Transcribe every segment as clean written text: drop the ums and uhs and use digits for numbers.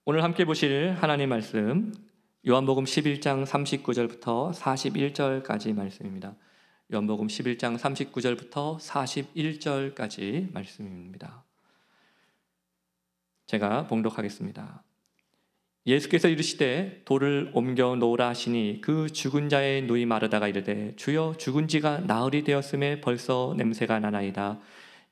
오늘 함께 보실 하나님 말씀 요한복음 11장 39절부터 41절까지 말씀입니다. 요한복음 11장 39절부터 41절까지 말씀입니다. 제가 봉독하겠습니다. 예수께서 이르시되 돌을 옮겨 놓으라 하시니 그 죽은 자의 누이 마르다가 이르되 주여 죽은 지가 나흘이 되었음에 벌써 냄새가 나나이다.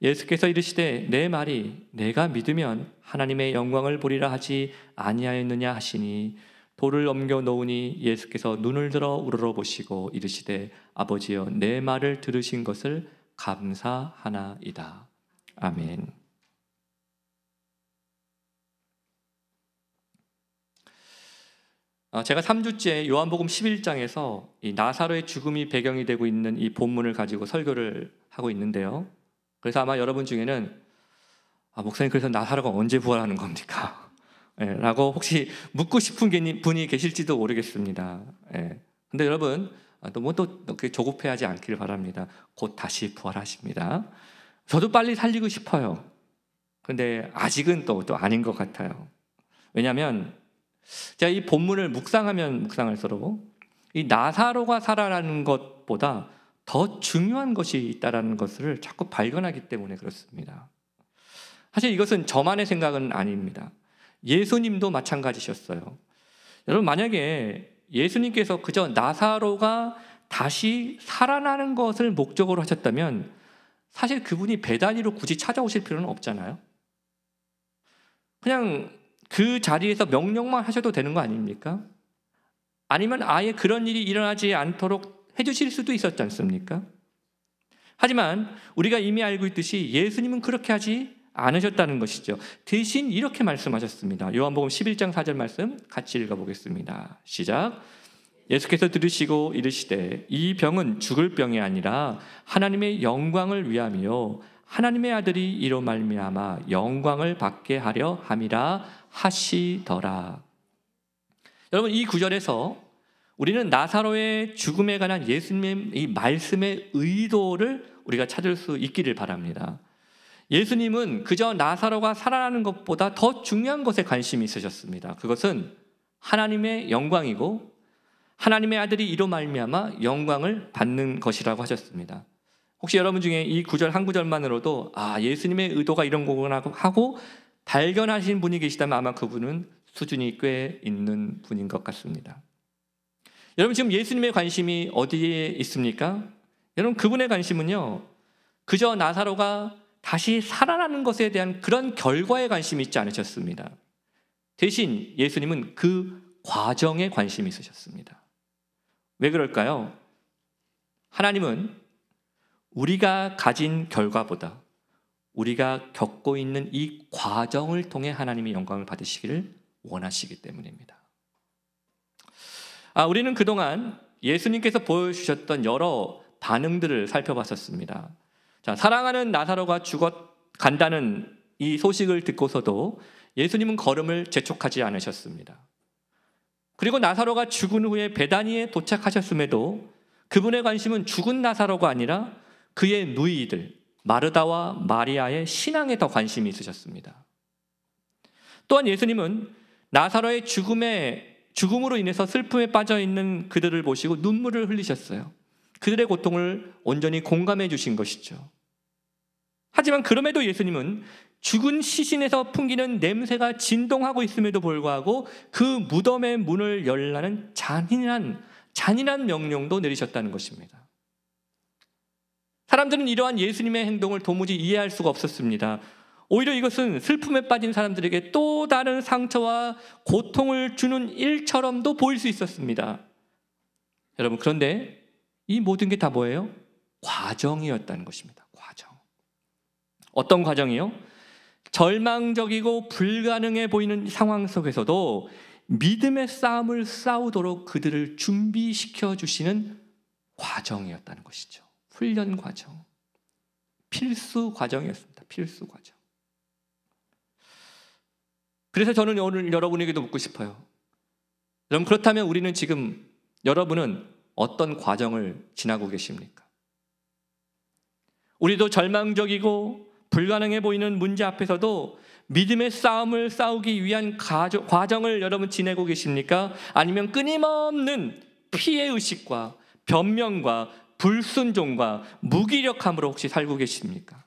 예수께서 이르시되 내 말이 내가 믿으면 하나님의 영광을 보리라 하지 아니하였느냐 하시니 돌을 옮겨 놓으니 예수께서 눈을 들어 우러러 보시고 이르시되 아버지여 내 말을 들으신 것을 감사하나이다. 아멘. 제가 3주째 요한복음 11장에서 이 나사로의 죽음이 배경이 되고 있는 이 본문을 가지고 설교를 하고 있는데요. 그래서 아마 여러분 중에는 목사님 그래서 나사로가 언제 부활하는 겁니까? 라고 혹시 묻고 싶은 분이 계실지도 모르겠습니다. 근데 여러분 또 조급해하지 않기를 바랍니다. 곧 다시 부활하십니다. 저도 빨리 살리고 싶어요. 근데 아직은 또 아닌 것 같아요. 왜냐하면 제가 이 본문을 묵상하면 묵상할수록 이 나사로가 살아나는 것보다 더 중요한 것이 있다는 것을 자꾸 발견하기 때문에 그렇습니다. 사실 이것은 저만의 생각은 아닙니다. 예수님도 마찬가지셨어요. 여러분 만약에 예수님께서 그저 나사로가 다시 살아나는 것을 목적으로 하셨다면 사실 그분이 베다니로 굳이 찾아오실 필요는 없잖아요. 그냥 그 자리에서 명령만 하셔도 되는 거 아닙니까? 아니면 아예 그런 일이 일어나지 않도록 해주실 수도 있었지 않습니까? 하지만 우리가 이미 알고 있듯이 예수님은 그렇게 하지 않으셨다는 것이죠. 대신 이렇게 말씀하셨습니다. 요한복음 11장 4절 말씀 같이 읽어보겠습니다. 시작. 예수께서 들으시고 이르시되 이 병은 죽을 병이 아니라 하나님의 영광을 위함이요 하나님의 아들이 이로 말미암아 영광을 받게 하려 함이라 하시더라. 여러분 이 구절에서 우리는 나사로의 죽음에 관한 예수님의 이 말씀의 의도를 우리가 찾을 수 있기를 바랍니다. 예수님은 그저 나사로가 살아나는 것보다 더 중요한 것에 관심이 있으셨습니다. 그것은 하나님의 영광이고 하나님의 아들이 이로 말미암아 영광을 받는 것이라고 하셨습니다. 혹시 여러분 중에 이 구절 한 구절만으로도 예수님의 의도가 이런 거구나 하고 발견하신 분이 계시다면 아마 그분은 수준이 꽤 있는 분인 것 같습니다. 여러분 지금 예수님의 관심이 어디에 있습니까? 여러분 그분의 관심은요 그저 나사로가 다시 살아나는 것에 대한 그런 결과에 관심이 있지 않으셨습니다. 대신 예수님은 그 과정에 관심이 있으셨습니다. 왜 그럴까요? 하나님은 우리가 가진 결과보다 우리가 겪고 있는 이 과정을 통해 하나님이 영광을 받으시기를 원하시기 때문입니다. 우리는 그동안 예수님께서 보여주셨던 여러 반응들을 살펴봤었습니다. 자, 사랑하는 나사로가 간다는 이 소식을 듣고서도 예수님은 걸음을 재촉하지 않으셨습니다. 그리고 나사로가 죽은 후에 베다니에 도착하셨음에도 그분의 관심은 죽은 나사로가 아니라 그의 누이들 마르다와 마리아의 신앙에 더 관심이 있으셨습니다. 또한 예수님은 나사로의 죽음으로 인해서 슬픔에 빠져있는 그들을 보시고 눈물을 흘리셨어요. 그들의 고통을 온전히 공감해 주신 것이죠. 하지만 그럼에도 예수님은 죽은 시신에서 풍기는 냄새가 진동하고 있음에도 불구하고 그 무덤의 문을 열라는 잔인한 명령도 내리셨다는 것입니다. 사람들은 이러한 예수님의 행동을 도무지 이해할 수가 없었습니다. 오히려 이것은 슬픔에 빠진 사람들에게 또 다른 상처와 고통을 주는 일처럼도 보일 수 있었습니다. 여러분 그런데 이 모든 게 다 뭐예요? 과정이었다는 것입니다. 과정. 어떤 과정이요? 절망적이고 불가능해 보이는 상황 속에서도 믿음의 싸움을 싸우도록 그들을 준비시켜 주시는 과정이었다는 것이죠. 훈련 과정. 필수 과정이었습니다. 필수 과정. 그래서 저는 오늘 여러분에게도 묻고 싶어요. 여러분 그렇다면 우리는 지금 여러분은 어떤 과정을 지나고 계십니까? 우리도 절망적이고 불가능해 보이는 문제 앞에서도 믿음의 싸움을 싸우기 위한 과정을 여러분 지내고 계십니까? 아니면 끊임없는 피해의식과 변명과 불순종과 무기력함으로 혹시 살고 계십니까?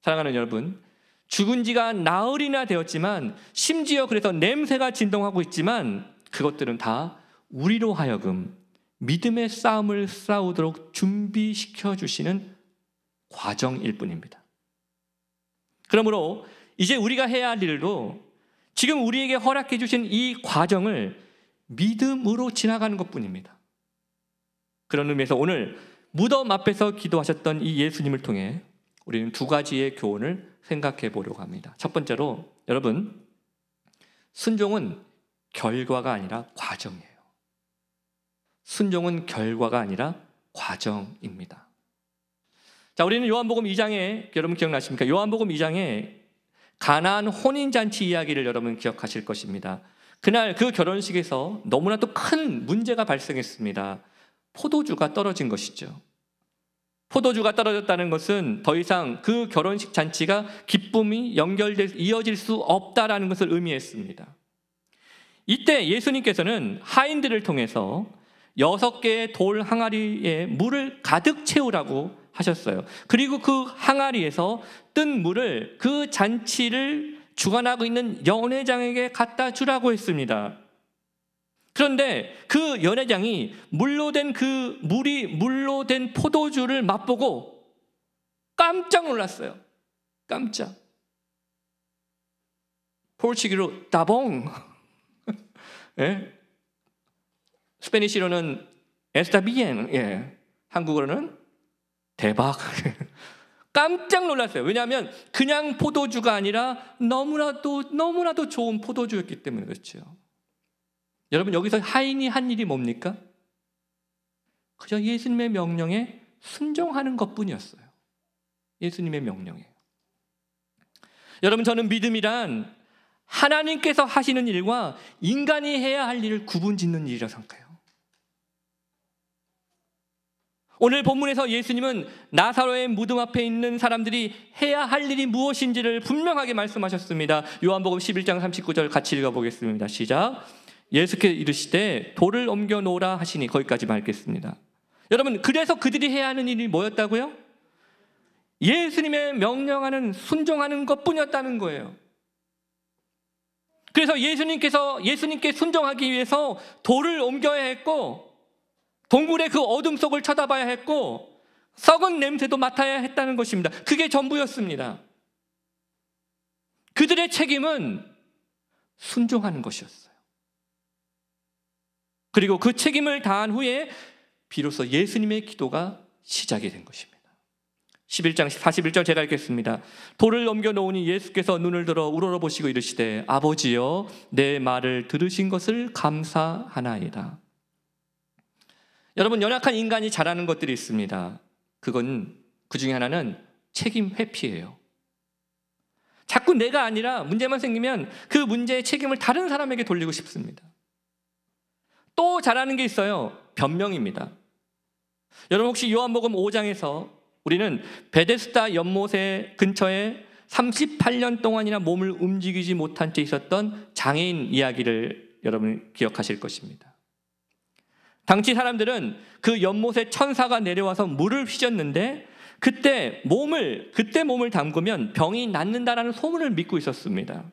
사랑하는 여러분, 죽은 지가 나흘이나 되었지만, 심지어 그래서 냄새가 진동하고 있지만, 그것들은 다 우리로 하여금 믿음의 싸움을 싸우도록 준비시켜 주시는 과정일 뿐입니다. 그러므로 이제 우리가 해야 할 일도 지금 우리에게 허락해 주신 이 과정을 믿음으로 지나가는 것뿐입니다. 그런 의미에서 오늘 무덤 앞에서 기도하셨던 이 예수님을 통해 우리는 두 가지의 교훈을 생각해 보려고 합니다. 첫 번째로, 여러분, 순종은 결과가 아니라 과정이에요. 순종은 결과가 아니라 과정입니다. 자, 우리는 요한복음 2장에, 여러분 기억나십니까? 요한복음 2장에 가나안 혼인잔치 이야기를 여러분 기억하실 것입니다. 그날 그 결혼식에서 너무나도 큰 문제가 발생했습니다. 포도주가 떨어진 것이죠. 포도주가 떨어졌다는 것은 더 이상 그 결혼식 잔치가 기쁨이 이어질 수 없다라는 것을 의미했습니다. 이때 예수님께서는 하인들을 통해서 6개의 돌 항아리에 물을 가득 채우라고 하셨어요. 그리고 그 항아리에서 뜬 물을 그 잔치를 주관하고 있는 연회장에게 갖다 주라고 했습니다. 그런데 그 연회장이 물이 물로 된 포도주를 맛보고 깜짝 놀랐어요. 깜짝. 포르투갈로 따봉. 예? 스페니시로는 에스타비엔. 예. 한국어로는 대박. 깜짝 놀랐어요. 왜냐하면 그냥 포도주가 아니라 너무나도 좋은 포도주였기 때문에 그렇죠. 여러분, 여기서 하인이 한 일이 뭡니까? 그저 예수님의 명령에 순종하는 것뿐이었어요. 예수님의 명령에. 여러분, 저는 믿음이란 하나님께서 하시는 일과 인간이 해야 할 일을 구분짓는 일이라고 생각해요. 오늘 본문에서 예수님은 나사로의 무덤 앞에 있는 사람들이 해야 할 일이 무엇인지를 분명하게 말씀하셨습니다. 요한복음 11장 39절 같이 읽어보겠습니다. 시작. 예수께서 이르시되 돌을 옮겨 놓으라 하시니, 거기까지 말겠습니다. 여러분, 그래서 그들이 해야 하는 일이 뭐였다고요? 예수님의 명령하는 순종하는 것뿐이었다는 거예요. 그래서 예수님께 순종하기 위해서 돌을 옮겨야 했고, 동굴의 그 어둠 속을 쳐다봐야 했고, 썩은 냄새도 맡아야 했다는 것입니다. 그게 전부였습니다. 그들의 책임은 순종하는 것이었어요. 그리고 그 책임을 다한 후에 비로소 예수님의 기도가 시작이 된 것입니다. 11장 41절 제가 읽겠습니다. 돌을 넘겨 놓으니 예수께서 눈을 들어 우러러보시고 이르시되 아버지여, 내 말을 들으신 것을 감사하나이다. 여러분, 연약한 인간이 잘하는 것들이 있습니다. 그 중에 하나는 책임 회피예요. 자꾸 내가 아니라 문제만 생기면 그 문제의 책임을 다른 사람에게 돌리고 싶습니다. 또 잘하는 게 있어요. 변명입니다. 여러분, 혹시 요한복음 5장에서 우리는 베데스다 연못의 근처에 38년 동안이나 몸을 움직이지 못한 채 있었던 장애인 이야기를 여러분 기억하실 것입니다. 당시 사람들은 그 연못에 천사가 내려와서 물을 휘젓는데 그때 몸을 담그면 병이 낫는다라는 소문을 믿고 있었습니다.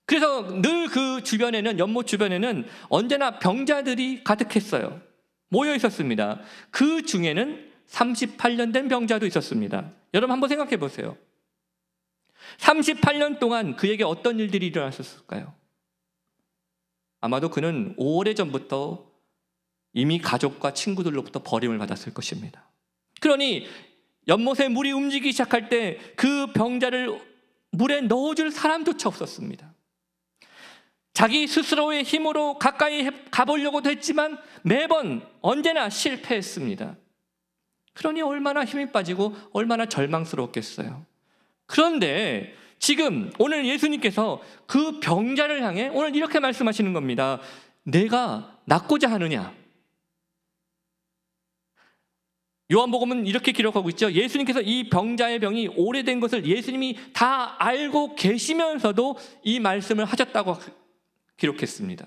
그래서 늘 그 주변에는, 연못 주변에는 언제나 병자들이 가득했어요. 모여 있었습니다. 그 중에는 38년 된 병자도 있었습니다. 여러분 한번 생각해 보세요. 38년 동안 그에게 어떤 일들이 일어났었을까요? 아마도 그는 오래전부터 이미 가족과 친구들로부터 버림을 받았을 것입니다. 그러니 연못에 물이 움직이기 시작할 때 그 병자를 물에 넣어줄 사람조차 없었습니다. 자기 스스로의 힘으로 가까이 가보려고도 했지만 매번 언제나 실패했습니다. 그러니 얼마나 힘이 빠지고 얼마나 절망스러웠겠어요. 그런데 지금 오늘 예수님께서 그 병자를 향해 오늘 이렇게 말씀하시는 겁니다. 내가 낫고자 하느냐? 요한복음은 이렇게 기록하고 있죠. 예수님께서 이 병자의 병이 오래된 것을 예수님이 다 알고 계시면서도 이 말씀을 하셨다고 기록했습니다.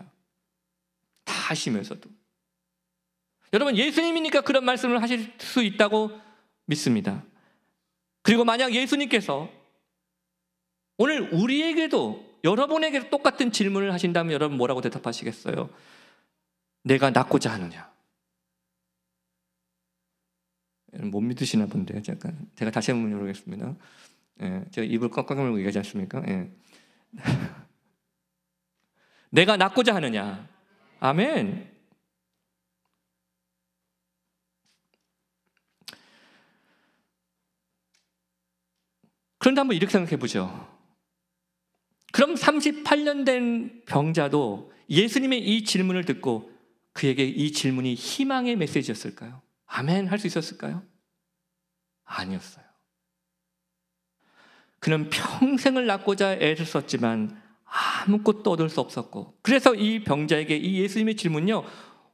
다 아시면서도. 여러분, 예수님이니까 그런 말씀을 하실 수 있다고 믿습니다. 그리고 만약 예수님께서 오늘 우리에게도, 여러분에게도 똑같은 질문을 하신다면 여러분 뭐라고 대답하시겠어요? 내가 낫고자 하느냐? 못 믿으시나 본데요. 잠깐 제가 다시 한번 물어보겠습니다. 예, 제가 입을 꽉꽉 물고 얘기하지 않습니까? 예. 내가 낫고자 하느냐? 아멘. 그런데 한번 이렇게 생각해 보죠. 그럼 38년 된 병자도 예수님의 이 질문을 듣고 그에게 이 질문이 희망의 메시지였을까요? 아멘 할 수 있었을까요? 아니었어요. 그는 평생을 낫고자 애를 썼지만 아무것도 얻을 수 없었고, 그래서 이 병자에게 이 예수님의 질문은요,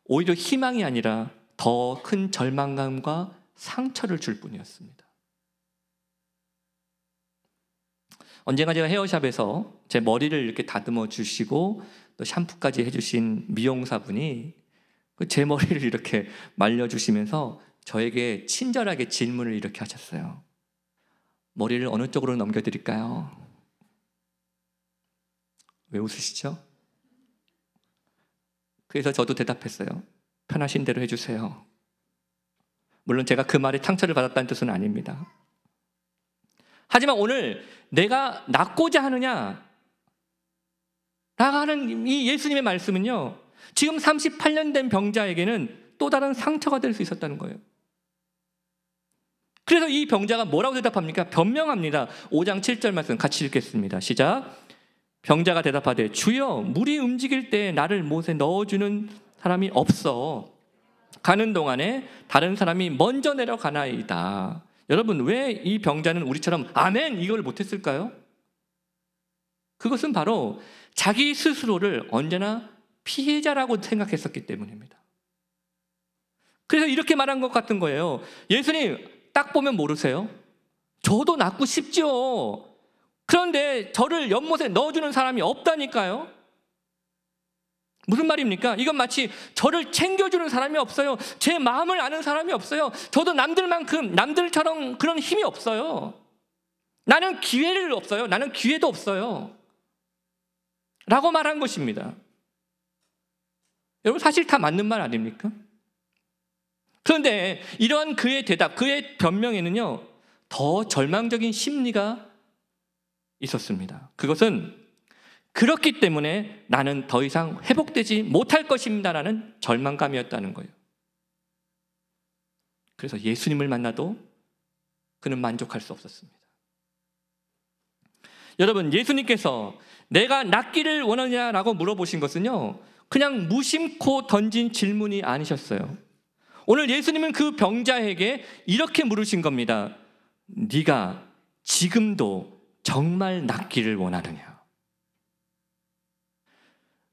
오히려 희망이 아니라 더 큰 절망감과 상처를 줄 뿐이었습니다. 언젠가 제가 헤어샵에서 제 머리를 이렇게 다듬어 주시고 또 샴푸까지 해주신 미용사분이 제 머리를 이렇게 말려주시면서 저에게 친절하게 질문을 이렇게 하셨어요. 머리를 어느 쪽으로 넘겨드릴까요? 왜 웃으시죠? 그래서 저도 대답했어요. 편하신 대로 해주세요. 물론 제가 그 말에 상처를 받았다는 뜻은 아닙니다. 하지만 오늘 내가 낫고자 하느냐 라고 하는 이 예수님의 말씀은요, 지금 38년 된 병자에게는 또 다른 상처가 될 수 있었다는 거예요. 그래서 이 병자가 뭐라고 대답합니까? 변명합니다. 5장 7절 말씀 같이 읽겠습니다. 시작. 병자가 대답하되 주여, 물이 움직일 때 나를 못에 넣어주는 사람이 없어. 가는 동안에 다른 사람이 먼저 내려가나이다. 여러분, 왜 이 병자는 우리처럼 아멘 이걸 못했을까요? 그것은 바로 자기 스스로를 언제나 피해자라고 생각했었기 때문입니다. 그래서 이렇게 말한 것 같은 거예요. 예수님, 딱 보면 모르세요? 저도 낫고 싶지요. 그런데 저를 연못에 넣어주는 사람이 없다니까요. 무슨 말입니까? 이건 마치 저를 챙겨주는 사람이 없어요. 제 마음을 아는 사람이 없어요. 저도 남들처럼 그런 힘이 없어요. 나는 기회를 없어요. 나는 기회도 없어요. 라고 말한 것입니다. 여러분, 사실 다 맞는 말 아닙니까? 그런데 이러한 그의 대답, 그의 변명에는요, 더 절망적인 심리가 있었습니다. 그것은 그렇기 때문에 나는 더 이상 회복되지 못할 것입니다라는 절망감이었다는 거예요. 그래서 예수님을 만나도 그는 만족할 수 없었습니다. 여러분, 예수님께서 내가 낫기를 원하냐라고 물어보신 것은요, 그냥 무심코 던진 질문이 아니셨어요. 오늘 예수님은 그 병자에게 이렇게 물으신 겁니다. 네가 지금도 정말 낫기를 원하느냐?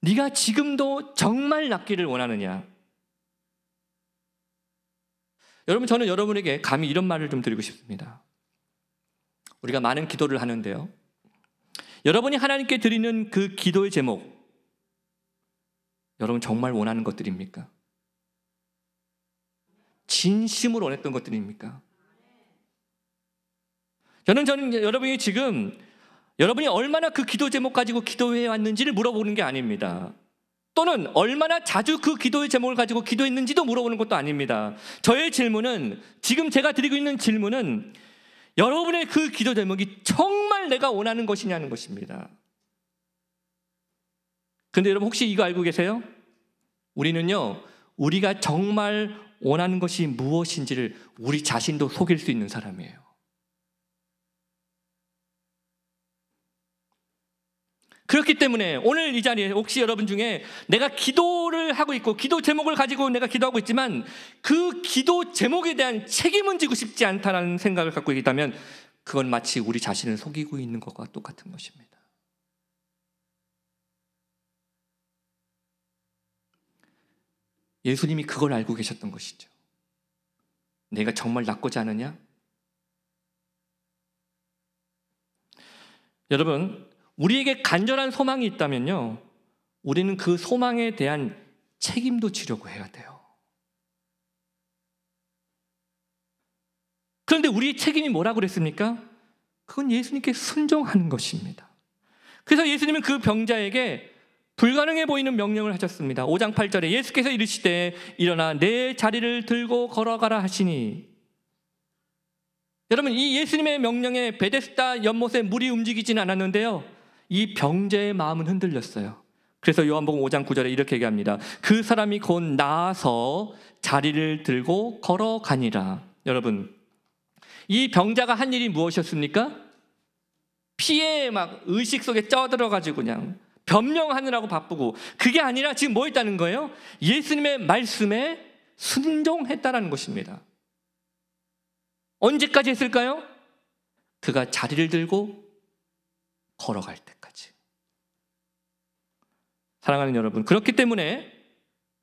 네가 지금도 정말 낫기를 원하느냐? 여러분, 저는 여러분에게 감히 이런 말을 좀 드리고 싶습니다. 우리가 많은 기도를 하는데요, 여러분이 하나님께 드리는 그 기도의 제목, 여러분 정말 원하는 것들입니까? 진심으로 원했던 것들입니까? 저는 여러분이 지금 여러분이 얼마나 그 기도 제목 가지고 기도해 왔는지를 물어보는 게 아닙니다. 또는 얼마나 자주 그 기도의 제목을 가지고 기도했는지도 물어보는 것도 아닙니다. 저의 질문은, 지금 제가 드리고 있는 질문은 여러분의 그 기도 제목이 정말 내가 원하는 것이냐는 것입니다. 그런데 여러분, 혹시 이거 알고 계세요? 우리는요, 우리가 정말 원하는 것이 무엇인지를 우리 자신도 속일 수 있는 사람이에요. 그렇기 때문에 오늘 이 자리에 혹시 여러분 중에 내가 기도를 하고 있고 기도 제목을 가지고 내가 기도하고 있지만 그 기도 제목에 대한 책임은 지고 싶지 않다는 생각을 갖고 있다면 그건 마치 우리 자신을 속이고 있는 것과 똑같은 것입니다. 예수님이 그걸 알고 계셨던 것이죠. 내가 정말 낫고자 하느냐? 여러분, 우리에게 간절한 소망이 있다면요, 우리는 그 소망에 대한 책임도 지려고 해야 돼요. 그런데 우리의 책임이 뭐라고 그랬습니까? 그건 예수님께 순종하는 것입니다. 그래서 예수님은 그 병자에게 불가능해 보이는 명령을 하셨습니다. 5장 8절에 예수께서 이르시되 일어나 내 자리를 들고 걸어가라 하시니, 여러분, 이 예수님의 명령에 베데스다 연못에 물이 움직이진 않았는데요, 이 병자의 마음은 흔들렸어요. 그래서 요한복음 5장 9절에 이렇게 얘기합니다. 그 사람이 곧 나아서 자리를 들고 걸어가니라. 여러분, 이 병자가 한 일이 무엇이었습니까? 피에 막 의식 속에 쪄들어가지고 그냥 변명하느라고 바쁘고, 그게 아니라 지금 뭐 했다는 거예요? 예수님의 말씀에 순종했다라는 것입니다. 언제까지 했을까요? 그가 자리를 들고 걸어갈 때까지. 사랑하는 여러분, 그렇기 때문에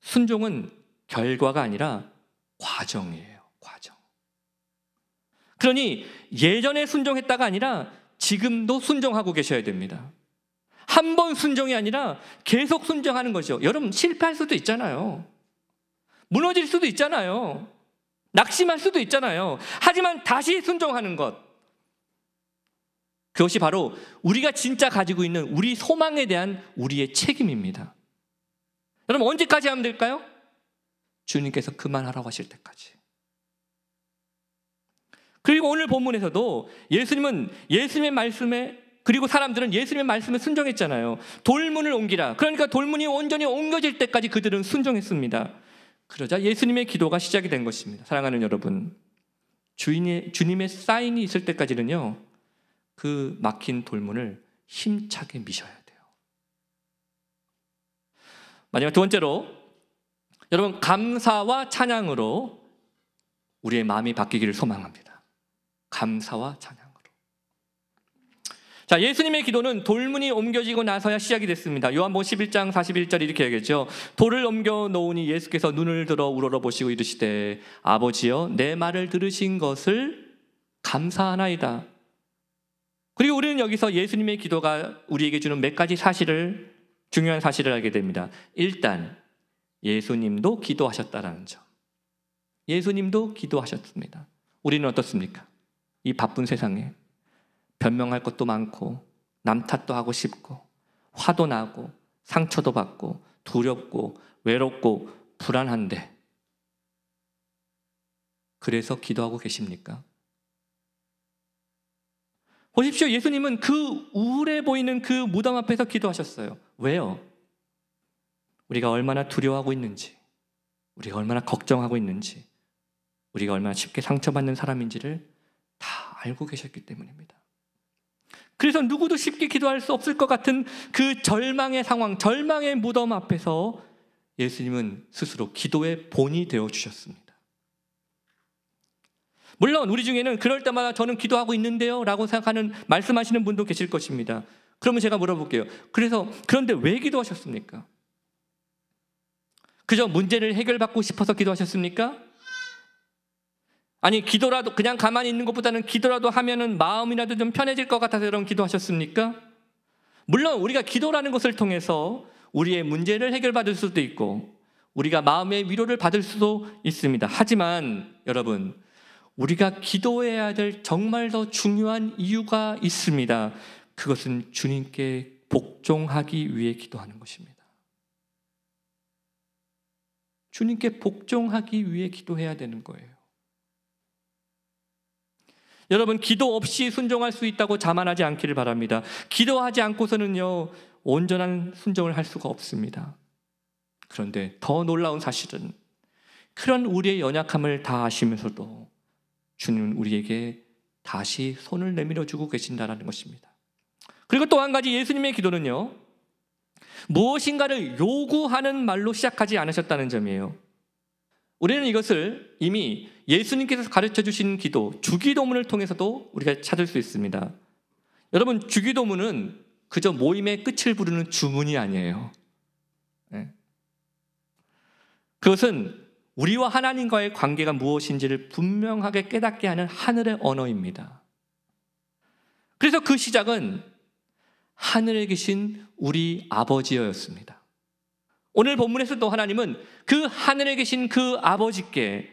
순종은 결과가 아니라 과정이에요. 과정. 그러니 예전에 순종했다가 아니라 지금도 순종하고 계셔야 됩니다. 한 번 순종이 아니라 계속 순종하는 거죠. 여러분, 실패할 수도 있잖아요. 무너질 수도 있잖아요. 낙심할 수도 있잖아요. 하지만 다시 순종하는 것, 그것이 바로 우리가 진짜 가지고 있는 우리 소망에 대한 우리의 책임입니다. 여러분, 언제까지 하면 될까요? 주님께서 그만하라고 하실 때까지. 그리고 오늘 본문에서도 예수님은 예수님의 말씀에, 그리고 사람들은 예수님의 말씀에 순종했잖아요. 돌문을 옮기라. 그러니까 돌문이 온전히 옮겨질 때까지 그들은 순종했습니다. 그러자 예수님의 기도가 시작이 된 것입니다. 사랑하는 여러분, 주님의 사인이 있을 때까지는요, 그 막힌 돌문을 힘차게 미셔야 돼요. 마지막 두 번째로, 여러분, 감사와 찬양으로 우리의 마음이 바뀌기를 소망합니다. 감사와 찬양으로. 자, 예수님의 기도는 돌문이 옮겨지고 나서야 시작이 됐습니다. 요한복음 11장 41절 이렇게 얘기했죠. 돌을 옮겨 놓으니 예수께서 눈을 들어 우러러보시고 이르시되 아버지여, 내 말을 들으신 것을 감사하나이다. 그리고 우리는 여기서 예수님의 기도가 우리에게 주는 몇 가지 사실을, 중요한 사실을 알게 됩니다. 일단 예수님도 기도하셨다라는 점. 예수님도 기도하셨습니다. 우리는 어떻습니까? 이 바쁜 세상에 변명할 것도 많고 남 탓도 하고 싶고 화도 나고 상처도 받고 두렵고 외롭고 불안한데, 그래서 기도하고 계십니까? 보십시오. 예수님은 그 우울해 보이는 그 무덤 앞에서 기도하셨어요. 왜요? 우리가 얼마나 두려워하고 있는지, 우리가 얼마나 걱정하고 있는지, 우리가 얼마나 쉽게 상처받는 사람인지를 다 알고 계셨기 때문입니다. 그래서 누구도 쉽게 기도할 수 없을 것 같은 그 절망의 상황, 절망의 무덤 앞에서 예수님은 스스로 기도의 본이 되어주셨습니다. 물론 우리 중에는 그럴 때마다 저는 기도하고 있는데요 라고 생각하는, 말씀하시는 분도 계실 것입니다. 그러면 제가 물어볼게요. 그런데 왜 기도하셨습니까? 그저 문제를 해결받고 싶어서 기도하셨습니까? 아니, 기도라도, 그냥 가만히 있는 것보다는 기도라도 하면은 마음이라도 좀 편해질 것 같아서 여러분 기도하셨습니까? 물론 우리가 기도라는 것을 통해서 우리의 문제를 해결받을 수도 있고 우리가 마음의 위로를 받을 수도 있습니다. 하지만 여러분, 우리가 기도해야 될 정말 더 중요한 이유가 있습니다. 그것은 주님께 복종하기 위해 기도하는 것입니다. 주님께 복종하기 위해 기도해야 되는 거예요. 여러분, 기도 없이 순종할 수 있다고 자만하지 않기를 바랍니다. 기도하지 않고서는요, 온전한 순종을 할 수가 없습니다. 그런데 더 놀라운 사실은 그런 우리의 연약함을 다 아시면서도 주님은 우리에게 다시 손을 내밀어 주고 계신다는 것입니다. 그리고 또 한 가지, 예수님의 기도는요, 무엇인가를 요구하는 말로 시작하지 않으셨다는 점이에요. 우리는 이것을 이미 예수님께서 가르쳐 주신 기도, 주기도문을 통해서도 우리가 찾을 수 있습니다. 여러분, 주기도문은 그저 모임의 끝을 부르는 주문이 아니에요. 그것은 우리와 하나님과의 관계가 무엇인지를 분명하게 깨닫게 하는 하늘의 언어입니다. 그래서 그 시작은 하늘에 계신 우리 아버지였습니다. 오늘 본문에서도 하나님은 그 하늘에 계신 그 아버지께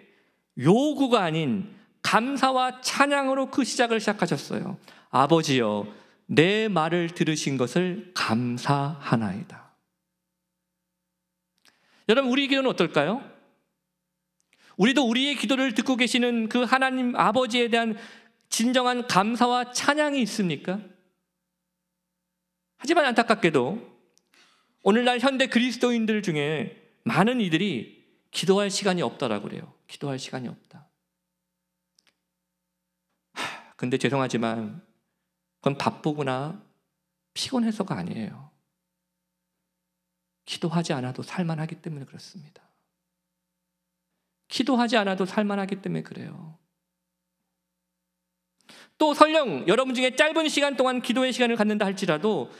요구가 아닌 감사와 찬양으로 그 시작을 시작하셨어요. 아버지여, 내 말을 들으신 것을 감사하나이다. 여러분, 우리 기도는 어떨까요? 우리도 우리의 기도를 듣고 계시는 그 하나님 아버지에 대한 진정한 감사와 찬양이 있습니까? 하지만 안타깝게도 오늘날 현대 그리스도인들 중에 많은 이들이 기도할 시간이 없다라고 그래요. 기도할 시간이 없다. 근데 죄송하지만 그건 바쁘거나 피곤해서가 아니에요. 기도하지 않아도 살만하기 때문에 그렇습니다. 기도하지 않아도 살만하기 때문에 그래요. 또 설령 여러분 중에 짧은 시간 동안 기도의 시간을 갖는다 할지라도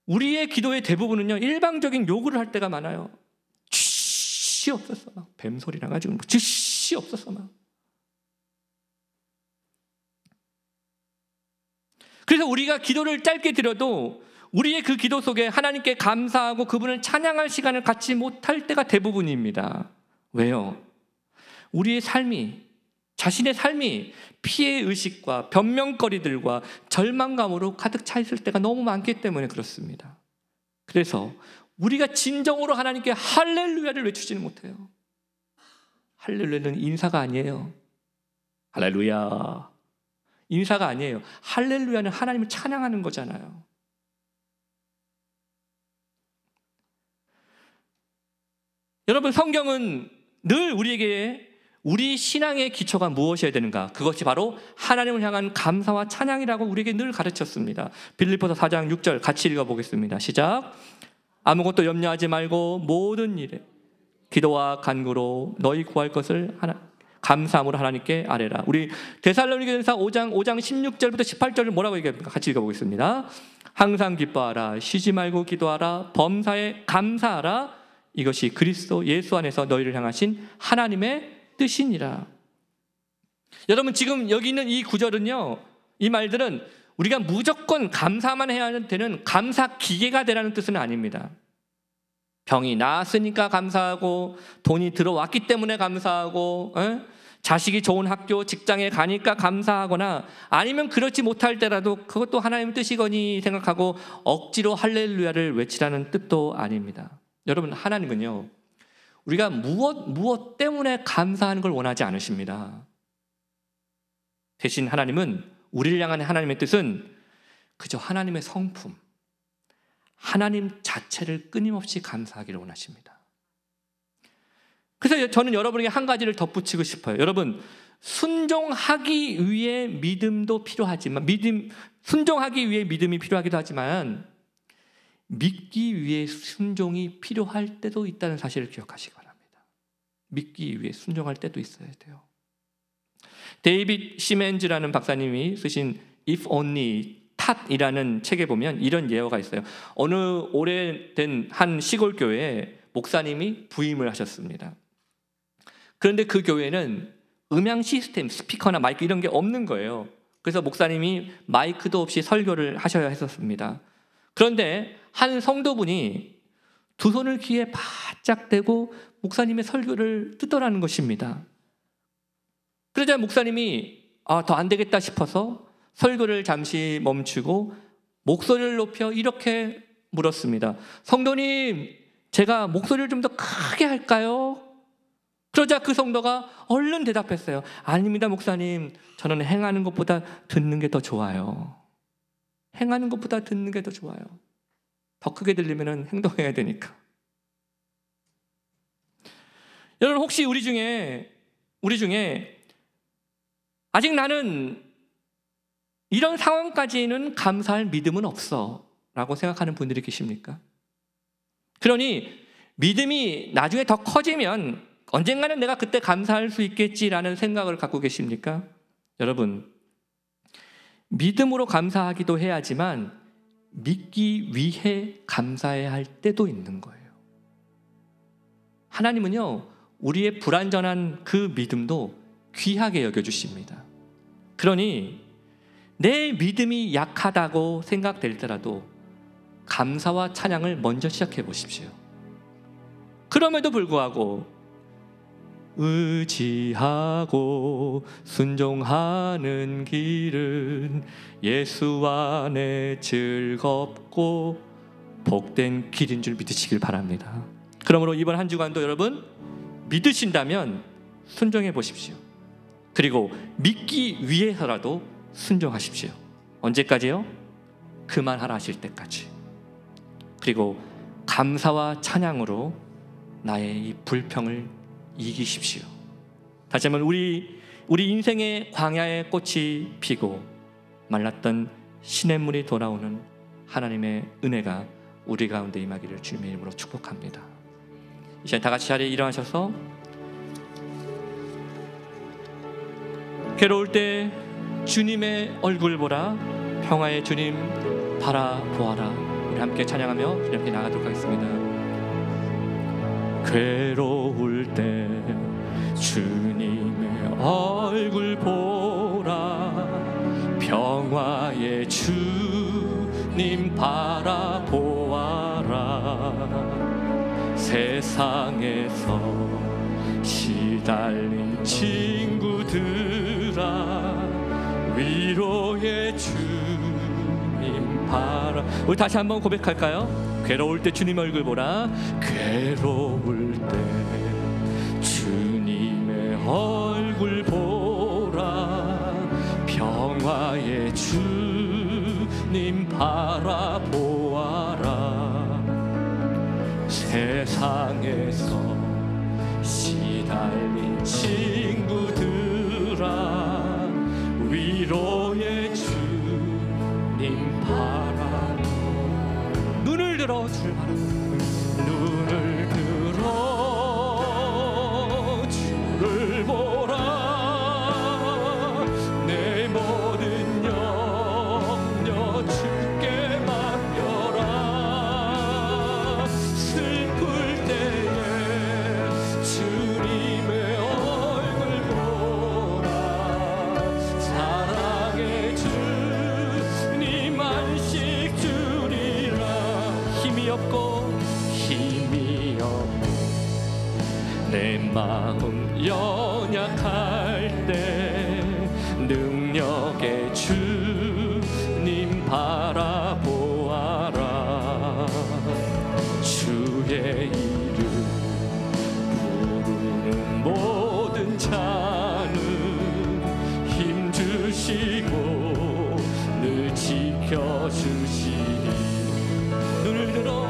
우리의 기도의 대부분은요, 일방적인 요구를 할 때가 많아요. 쥐 없었어. 막 뱀소리 나가지고 쥐 없었어. 막. 그래서 우리가 기도를 짧게 드려도 우리의 그 기도 속에 하나님께 감사하고 그분을 찬양할 시간을 갖지 못할 때가 대부분입니다. 왜요? 우리의 삶이, 자신의 삶이 피해 의식과 변명거리들과 절망감으로 가득 차 있을 때가 너무 많기 때문에 그렇습니다. 그래서 우리가 진정으로 하나님께 할렐루야를 외치지는 못해요. 할렐루야는 인사가 아니에요. 할렐루야. 인사가 아니에요. 할렐루야는 하나님을 찬양하는 거잖아요. 여러분, 성경은 늘 우리에게 우리 신앙의 기초가 무엇이어야 되는가? 그것이 바로 하나님을 향한 감사와 찬양이라고 우리에게 늘 가르쳤습니다. 빌립보서 4장 6절 같이 읽어보겠습니다. 시작. 아무것도 염려하지 말고 모든 일에 기도와 간구로 너희 구할 것을 감사함으로 하나님께 아뢰라. 우리 데살로니가전서 5장 16절부터 18절을 뭐라고 얘기합니까? 같이 읽어보겠습니다. 항상 기뻐하라. 쉬지 말고 기도하라. 범사에 감사하라. 이것이 그리스도 예수 안에서 너희를 향하신 하나님의 뜻이니라. 여러분, 지금 여기 있는 이 구절은요, 이 말들은 우리가 무조건 감사만 해야 되는 감사 기계가 되라는 뜻은 아닙니다. 병이 나았으니까 감사하고, 돈이 들어왔기 때문에 감사하고, 자식이 좋은 학교, 직장에 가니까 감사하거나, 아니면 그렇지 못할 때라도 그것도 하나님의 뜻이거니 생각하고 억지로 할렐루야를 외치라는 뜻도 아닙니다. 여러분, 하나님은요, 우리가 무엇 때문에 감사하는 걸 원하지 않으십니다. 대신 하나님은, 우리를 향한 하나님의 뜻은 그저 하나님의 성품, 하나님 자체를 끊임없이 감사하기를 원하십니다. 그래서 저는 여러분에게 한 가지를 덧붙이고 싶어요. 여러분, 순종하기 위해 믿음도 필요하지만, 순종하기 위해 믿음이 필요하기도 하지만 믿기 위해 순종이 필요할 때도 있다는 사실을 기억하시기 바랍니다. 믿기 위해 순종할 때도 있어야 돼요. 데이빗 시멘즈라는 박사님이 쓰신 If Only 탓이라는 책에 보면 이런 예화가 있어요. 어느 오래된 한 시골 교회에 목사님이 부임을 하셨습니다. 그런데 그 교회는 음향 시스템, 스피커나 마이크 이런 게 없는 거예요. 그래서 목사님이 마이크도 없이 설교를 하셔야 했었습니다. 그런데 한 성도분이 두 손을 귀에 바짝 대고 목사님의 설교를 듣더라는 것입니다. 그러자 목사님이 더 안 되겠다 싶어서 설교를 잠시 멈추고 목소리를 높여 이렇게 물었습니다. 성도님, 제가 목소리를 좀 더 크게 할까요? 그러자 그 성도가 얼른 대답했어요. 아닙니다, 목사님. 저는 행하는 것보다 듣는 게 더 좋아요. 행하는 것보다 듣는 게 더 좋아요. 더 크게 들리면 행동해야 되니까. 여러분, 혹시 우리 중에 아직 나는 이런 상황까지는 감사할 믿음은 없어 라고 생각하는 분들이 계십니까? 그러니 믿음이 나중에 더 커지면 언젠가는 내가 그때 감사할 수 있겠지라는 생각을 갖고 계십니까? 여러분, 믿음으로 감사하기도 해야지만 믿기 위해 감사해야 할 때도 있는 거예요. 하나님은요, 우리의 불완전한 그 믿음도 귀하게 여겨주십니다. 그러니 내 믿음이 약하다고 생각될 때라도 감사와 찬양을 먼저 시작해 보십시오. 그럼에도 불구하고 의지하고 순종하는 길은 예수 안에 즐겁고 복된 길인 줄 믿으시길 바랍니다. 그러므로 이번 한 주간도 여러분 믿으신다면 순종해 보십시오. 그리고 믿기 위해서라도 순종하십시오. 언제까지요? 그만하라 하실 때까지. 그리고 감사와 찬양으로 나의 이 불평을 이기십시오. 다시 한번 우리 인생의 광야의 꽃이 피고 말랐던 시냇물이 돌아오는 하나님의 은혜가 우리 가운데 임하기를 주님의 이름으로 축복합니다. 이 시간 다 같이 자리에 일어나셔서 괴로울 때 주님의 얼굴 보라, 평화의 주님 바라보아라. 우리 함께 찬양하며 주님께 나가도록 하겠습니다. 괴로울 때 주님의 얼굴 보라, 평화의 주님 바라보아라. 세상에서 시달린 친구들아, 위로의 주님 바라. 우리 다시 한번 고백할까요? 괴로울 때 주님 얼굴 보라, 괴로울 때 주님의 얼굴 보라, 평화의 주님 바라보아라. 세상에서 시달린 친구들아, 위로의 주님 바라보아라. 눈을 들어 주를 바라보라. 눈을 들어 주를 보라, 내 모든 염려 주께 맡겨라. 슬플 때에 주님의 얼굴 보라, 사랑의 주님 안식 주리라. 힘이 없고 내 마음 연약할 때 능력의 주님 바라보아라. 주의 이름 부르는 모든 자는 힘 주시고 늘 지켜주시니. 눈을 들어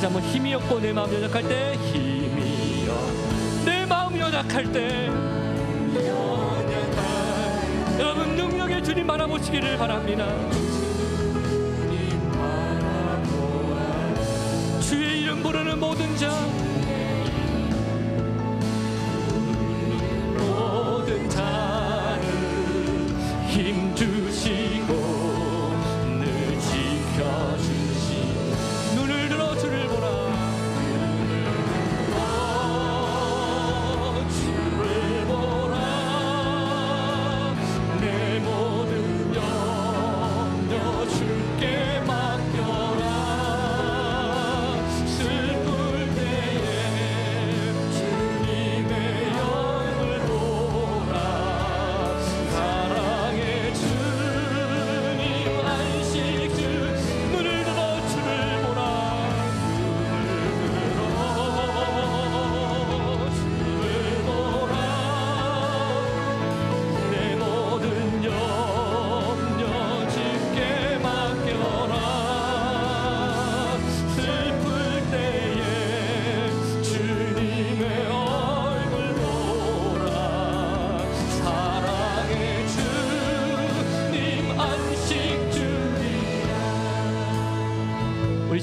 한번 힘이 없고 내 마음 연약할 때, 힘이 없고 내 마음 연약할 때, 여러분 능력의 주님 바라보시기를 바랍니다. 주의 이름 부르는 모든 자, 모든 자는 힘 주시고 늘 지켜주시고. 눈을 들어 주를 보라, 주를 보라, 내 모든 염려 주께 맡겨라. 슬플 때에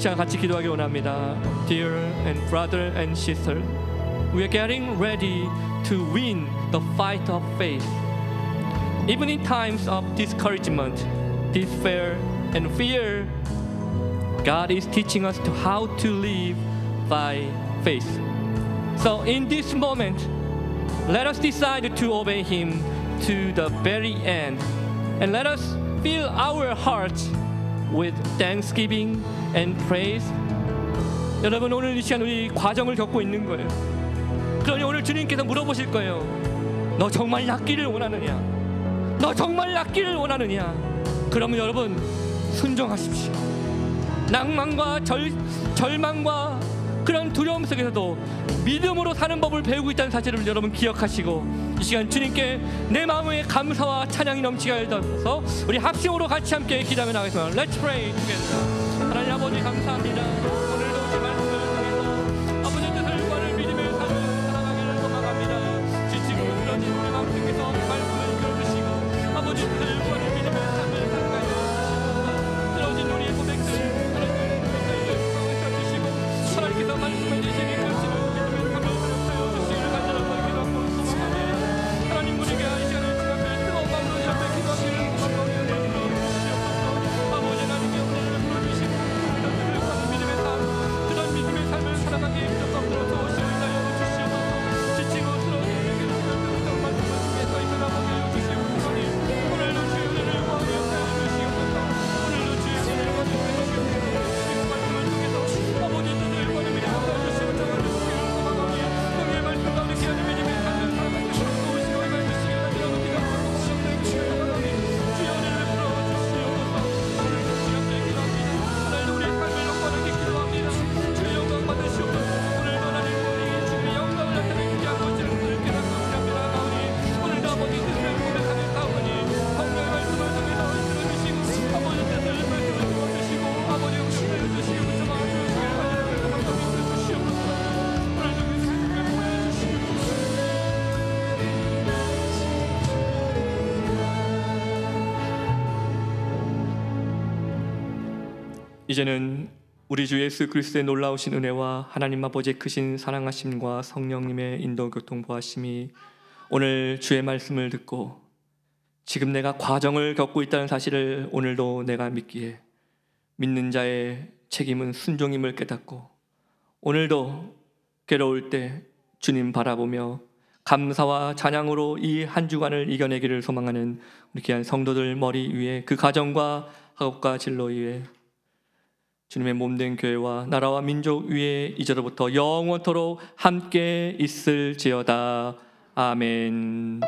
시간 같이 기도하기 원합니다. Dear and brother and sister, we are getting ready to win the fight of faith. Even in times of discouragement, despair, and fear, God is teaching us to how to live by faith. So in this moment, let us decide to obey Him to the very end, and let us fill our hearts with thanksgiving and praise. 여러분, 오늘 이 시간 우리 과정을 겪고 있는 거예요. 그러니 오늘 주님께서 물어보실 거예요. 너 정말 낫기를 원하느냐? 너 정말 낫기를 원하느냐? 그러면 여러분 순종하십시오. 낭만과 절망과 그런 두려움 속에서도 믿음으로 사는 법을 배우고 있다는 사실을 여러분 기억하시고, 이 시간 주님께 내 마음에 감사와 찬양이 넘치게 하셔서 우리 합심으로 같이 함께 기도하며 나가겠습니다. Let's pray together. 하나님 아버지 감사합니다. 오늘도 제 말씀을 통해서 아버지의 뜻을 구하는 믿음의 삶을 살아가기를 소망합니다. 지치고 쓰러진 우리 마음 속에서 말씀을 이끌어주시고 아버지의 뜻을 구하는 믿음의 삶을 살아가게 해주시고, 쓰러진 우리의 고백들 하나님께서 말씀해 주시니 그것을 믿음의 삶을 살아가여 주시기를 간절하고 기도하고 소망합니다. 하나님, 우리가 이 시간을 지나며 뜨거운 마음으로 옆에 기도하기를 소망하며 불러주시옵소서. 아버지 하나님께 오늘을 불러주시고 이런 뜻을 구하는 믿음의 삶, 그런 믿음의 삶을 살아가기 위해서 들어서 시원하여 주시옵소서. 지치고 쓰러진 우리에게 뜨거운 말씀을 통해서 살아가게 하여 주시옵소서. 오늘도 주의 은혜를 구하며 주시옵소서. 오늘도 주의 은혜를 구하며 주시옵소서. 말씀을 통해서 아버지 뜻을 구하는 믿음을 주시옵소서. 오늘 말씀 가운데 귀한 믿음의 삶을 살아가게 도우시고 해주시기를 간절하고 기도하고 소망합니다. 주의 은혜를 풀어주시옵소서. 오늘도 주의 앞에 기도합니다. 하나님, 우리의 삶을 영광하게 기도합니다. 주의 영광 받으시옵소서. 오늘도 하나님 우리에게 주의 영광을 나타내는 귀한 것을 깨닫고 합니다. 나오니 오늘도 아버지 뜻을 고백하는 가오니 성령의 말씀을 통해서 들어주시고 아버지 뜻을 말씀을 주어주시고 아버지 음식을 주시고 전화주시기를 간절하고 믿어 주시옵소서. 오늘도 그 삶을 보여주시옵소서. 이제는 우리 주 예수 그리스도의 놀라우신 은혜와 하나님 아버지의 크신 사랑하심과 성령님의 인도 교통 보하심이 오늘 주의 말씀을 듣고 지금 내가 과정을 겪고 있다는 사실을 오늘도 내가 믿기에 믿는 자의 책임은 순종임을 깨닫고, 오늘도 괴로울 때 주님 바라보며 감사와 찬양으로 이 한 주간을 이겨내기를 소망하는 우리 귀한 성도들 머리 위에, 그 가정과 학업과 진로 위에 주님의 몸된 교회와 나라와 민족 위에 이제로부터 영원토록 함께 있을지어다. 아멘.